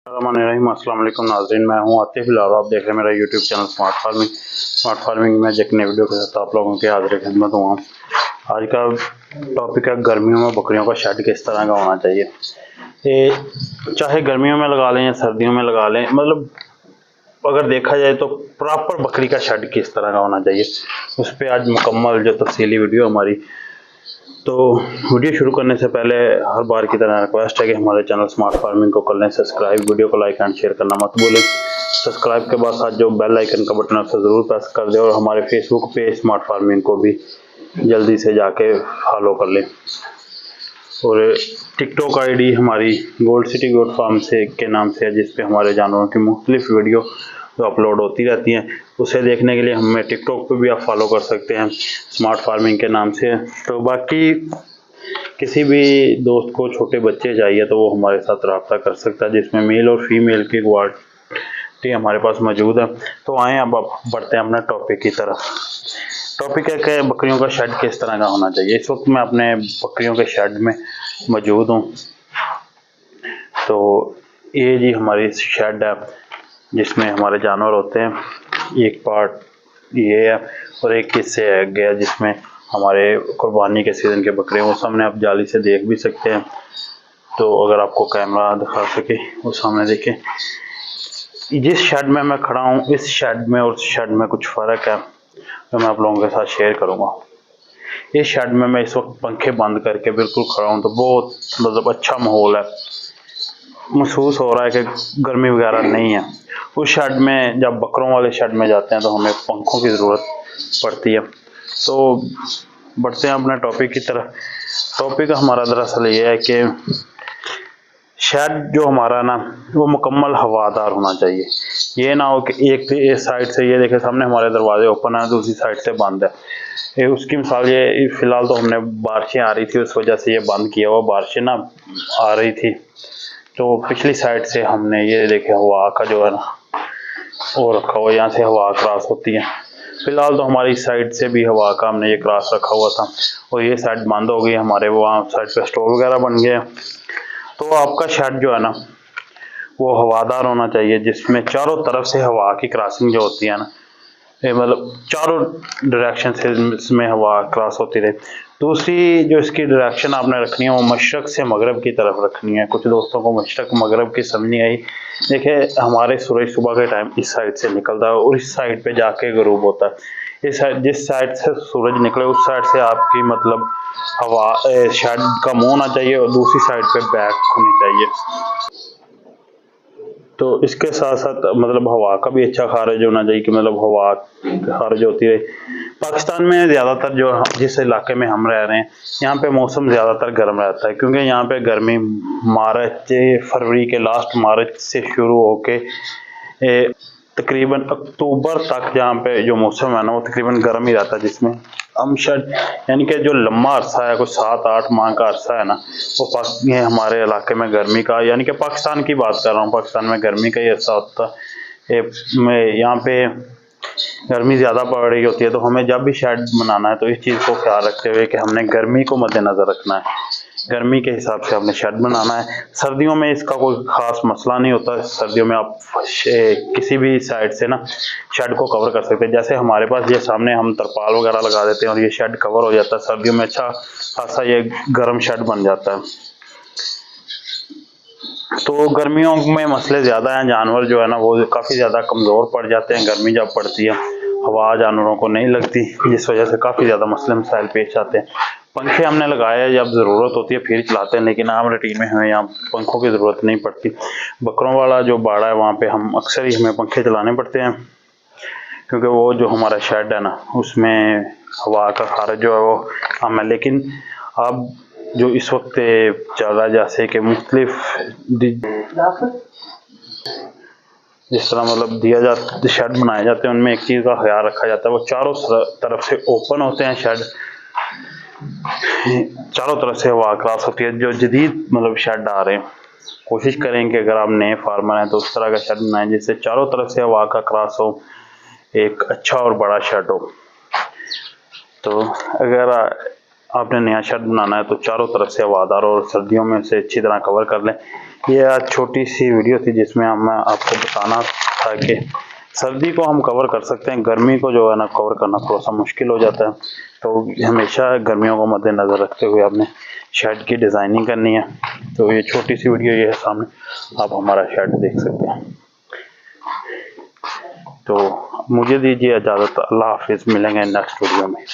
अस्सलाम वालेकुम नाज़रीन, मैं हूं आतिफ बिलाल। आप देख रहे हैं मेरा यूट्यूब चैनल स्मार्ट फार्मिंग में एक नई वीडियो के साथ आप लोगों के हाजिर खिदमत हुआ। आज का टॉपिक है गर्मियों में बकरियों का शेड किस तरह का होना चाहिए। ये चाहे गर्मियों में लगा लें या सर्दियों में लगा लें, मतलब अगर देखा जाए तो प्रॉपर बकरी का शेड किस तरह का होना चाहिए, उस पर आज मुकम्मल जो तफसीली वीडियो हमारी। तो वीडियो शुरू करने से पहले हर बार की तरह रिक्वेस्ट है कि हमारे चैनल स्मार्ट फार्मिंग को कर लें सब्सक्राइब, वीडियो को लाइक एंड शेयर करना मत भूलें। सब्सक्राइब के बाद साथ जो बेल आइकन का बटन है उसे ज़रूर प्रेस कर दें और हमारे फेसबुक पेज स्मार्ट फार्मिंग को भी जल्दी से जाके फॉलो कर लें। और टिकटॉक आईडी हमारी गोल्ड सिटी गोट फार्म से के नाम से है, जिस पे हमारे जानवरों की मुख्तलिफ वीडियो जो अपलोड होती रहती हैं, उसे देखने के लिए हमें टिकटॉक पे भी आप फॉलो कर सकते हैं स्मार्ट फार्मिंग के नाम से। तो बाकी किसी भी दोस्त को छोटे बच्चे चाहिए तो वो हमारे साथ रब्ता कर सकता है, जिसमें मेल और फीमेल की क्वालिटी हमारे पास मौजूद है। तो आए अब बढ़ते हैं अपने टॉपिक की तरफ। टॉपिक है कि बकरियों का शेड किस तरह का होना चाहिए। इस वक्त मैं अपने बकरियों के शेड में मौजूद हूँ। तो ये जी हमारी शेड है जिसमें हमारे जानवर होते हैं। एक पार्ट ये है और एक हिस्से है गया जिसमें हमारे कुर्बानी के सीज़न के बकरे हैं। वो सामने आप जाली से देख भी सकते हैं। तो अगर आपको कैमरा दिखा सके वो सामने देखें। जिस शेड में मैं खड़ा हूँ, इस शेड में और शेड में कुछ फ़र्क है तो मैं आप लोगों के साथ शेयर करूँगा। इस शेड में मैं इस वक्त पंखे बंद करके बिल्कुल खड़ा हूँ, तो बहुत मतलब अच्छा माहौल है, महसूस हो रहा है कि गर्मी वगैरह नहीं है। उस शेड में जब बकरों वाले शेड में जाते हैं तो हमें पंखों की ज़रूरत पड़ती है। तो बढ़ते हैं अपने टॉपिक की तरफ। टॉपिक हमारा दरअसल ये है कि शेड जो हमारा ना वो मुकम्मल हवादार होना चाहिए। ये ना हो कि एक साइड से, ये देखें सामने हमारे दरवाजे ओपन है, दूसरी साइड से बंद है। उसकी मिसाल ये फ़िलहाल तो हमने बारिशें आ रही थी उस वजह से ये बंद किया हुआ, बारिशें ना आ रही थी तो पिछली साइड से हमने ये देखे हवा का जो है ना वो रखा हुआ, यहाँ से हवा क्रॉस होती है। फिलहाल तो हमारी साइड से भी हवा का हमने ये क्रॉस रखा हुआ था और ये साइड बंद हो गई, हमारे वहाँ साइड पे स्टोर वगैरह बन गए। तो आपका शेड जो है ना वो हवादार होना चाहिए, जिसमें चारों तरफ से हवा की क्रॉसिंग जो होती है ना, मतलब चारों डायरेक्शन से इसमें हवा क्रॉस होती रहे। दूसरी जो इसकी डायरेक्शन आपने रखनी है वो मशरक़ से मगरब की तरफ रखनी है। कुछ दोस्तों को मशरक़ मगरब की समझ नहीं आई। देखिए हमारे सूरज सुबह के टाइम इस साइड से निकलता है और इस साइड पे जाके गरूब होता है। इस साइड, जिस साइड से सूरज निकले उस साइड से आपकी मतलब हवा शेड का मुँह होना चाहिए और दूसरी साइड पे बैक होनी चाहिए। तो इसके साथ साथ मतलब हवा का भी अच्छा खारिज होना चाहिए कि मतलब हवा खारिज होती है। पाकिस्तान में ज़्यादातर जो जिस इलाके में हम रह रहे हैं यहाँ पे मौसम ज़्यादातर गर्म रहता है, क्योंकि यहाँ पे गर्मी मार्च फरवरी के लास्ट मार्च से शुरू होके तकरीबन अक्टूबर तक जहाँ पे जो मौसम है ना वो तकरीबन गर्म ही रहता है, जिसमें हम शायद यानी कि जो लंबा अरसा है, कुछ 7-8 माह का अरसा है ना, वो ये हमारे इलाके में गर्मी का, यानी कि पाकिस्तान की बात कर रहा हूँ, पाकिस्तान में गर्मी का ही अरसा होता है। यहाँ पे गर्मी ज़्यादा पड़ रही होती है, तो हमें जब भी शेड बनाना है तो इस चीज़ को ख्याल रखते हुए कि हमने गर्मी को मद्देनज़र रखना है, गर्मी के हिसाब से हमने शेड बनाना है। सर्दियों में इसका कोई ख़ास मसला नहीं होता। सर्दियों में आप किसी भी साइड से ना शेड को कवर कर सकते हैं। जैसे हमारे पास ये सामने हम तरपाल वगैरह लगा देते हैं और ये शेड कवर हो जाता है, सर्दियों में अच्छा खासा ये गर्म शेड बन जाता है। तो गर्मियों में मसले ज़्यादा हैं, जानवर जो है ना वो काफ़ी ज़्यादा कमज़ोर पड़ जाते हैं। गर्मी जब पड़ती है हवा जानवरों को नहीं लगती, जिस वजह से काफ़ी ज़्यादा मसले मसाइल पेश आते हैं। पंखे हमने लगाए हैं, जब ज़रूरत होती है फिर चलाते हैं, लेकिन आम रूटीन में हमें यहाँ पंखों की ज़रूरत नहीं पड़ती। बकरों वाला जो बाड़ा है वहाँ पे हम अक्सर ही हमें पंखे चलाने पड़ते हैं, क्योंकि वो जो हमारा शेड है ना उसमें हवा का खारिज जो है वो कम है। लेकिन अब जो इस वक्त चल रहा है, जैसे कि मुख्तलिफ जिस तरह मतलब दिया जाता शेड बनाए जाते हैं, उनमें एक चीज़ का ख्याल रखा जाता है, वो चारों तरफ से ओपन होते हैं शेड, चारों तरफ से हवा क्रॉस होती है। जो जदीद मतलब शेड आ रहे हैं, कोशिश करें कि अगर आप नए फार्मर हैं तो उस तरह का शेड बनाएं जिससे चारों तरफ से हवा का क्रॉस हो, एक अच्छा और बड़ा शेड हो। तो अगर आपने नया शेड बनाना है तो चारों तरफ से हवादार और सर्दियों में से अच्छी तरह कवर कर लें। ये आज छोटी सी वीडियो थी जिसमें मैं आपको बताना था कि सर्दी को हम कवर कर सकते हैं, गर्मी को जो है ना कवर करना थोड़ा सा मुश्किल हो जाता है। तो हमेशा गर्मियों को मद्देनज़र रखते हुए आपने शेड की डिज़ाइनिंग करनी है। तो ये छोटी सी वीडियो ये है, सामने आप हमारा शेड देख सकते हैं। तो मुझे दीजिए इजाज़त, अल्लाह हाफिज़, मिलेंगे नेक्स्ट वीडियो में।